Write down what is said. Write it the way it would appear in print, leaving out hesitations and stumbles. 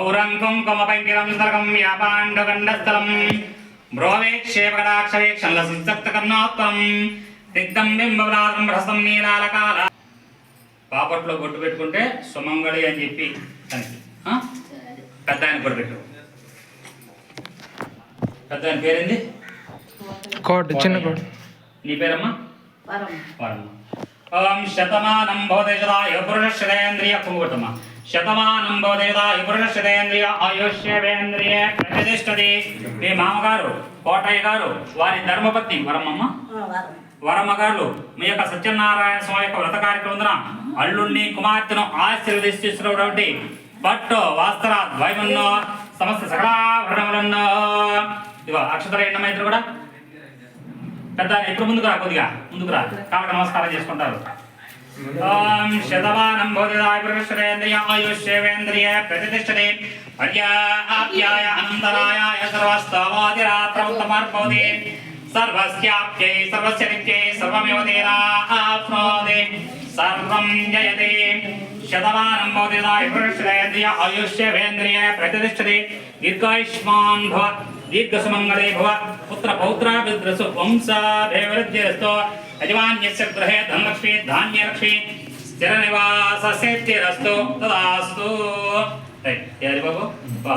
गौरं कुङ्कुमपैङ्गिरं व्यापाण्डगण्डस्थलं ब्रोवेक्षेपकटाक्षवेक्षणसंसक्तकर्णात्मं दिग्धं बिंबवरात्रं प्रहस्तं नीलालकाल పాపట్లో బొట్టు పెట్టుకుంటే సుమంగళి అని చెప్పి తనకి పెద్ద ఆయన కూడా పెట్టు. పెద్ద ఆయన పేరేంది? కోట చిన్న కోట. నీ పేరమ్మా? వరమ్మ. ఓం శతమానం భవదేజదాయ పురుషశ్రేంద్రియ కుంగుటమ్మ. శతమానం భవదేజదాయ పురుషశ్రేంద్రియ ఆయుష్యేంద్రియ ప్రతిష్టది. మీ మామగారు కోటయ్య గారు వారి ధర్మపత్ని వరమ్మమ్మ వరమ్మ గారు మీ యొక్క సత్యనారాయణ స్వామి యొక్క వ్రత కార్యక్రమం అల్లుణ్ణి కుమార్తెను ఆశీర్వదిస్తున్నటువంటి పట్టు వస్త్ర ద్వైమన్నో సమస్త సకలాభరణములన్నో ఇదిగో అక్షతర ఎన్నమ్మ ఇద్దరు కూడా పెద్ద ఇప్పుడు ముందుకు రా, కొద్దిగా ముందుకు రా, కాబట్టి నమస్కారం చేసుకుంటారు. ఓం శతమానం భవదేజదాయ పురుషశ్రేంద్రియ ఆయుష్యేంద్రియ ప్రతిష్టతే పర్యాప్యాయ అనంతరాయాయ సర్వస్తవాదిరాత్రముత్తమర్పవతే सर्वस्याप्यै सर्वस्य नित्यै सर्वमेव तेनाप्नोति सर्वं जयते शतमानं भवदेजदाय पुरुषश्रेंद्रिय आयुष्येंद्रिय प्रतिष्ठते दीर्घायुष्मान् भव दीर्घसुमङ्गले भव पुत्रपौत्राभिवृद्धिरस्तु वंशाभिवृद्धिरस्तु यजमान्यस्य गृहे धनलक्ष्मी धान्यलक्ष्मी स्थिरनिवासस्येतिरस्तु तदास्तु. बाबू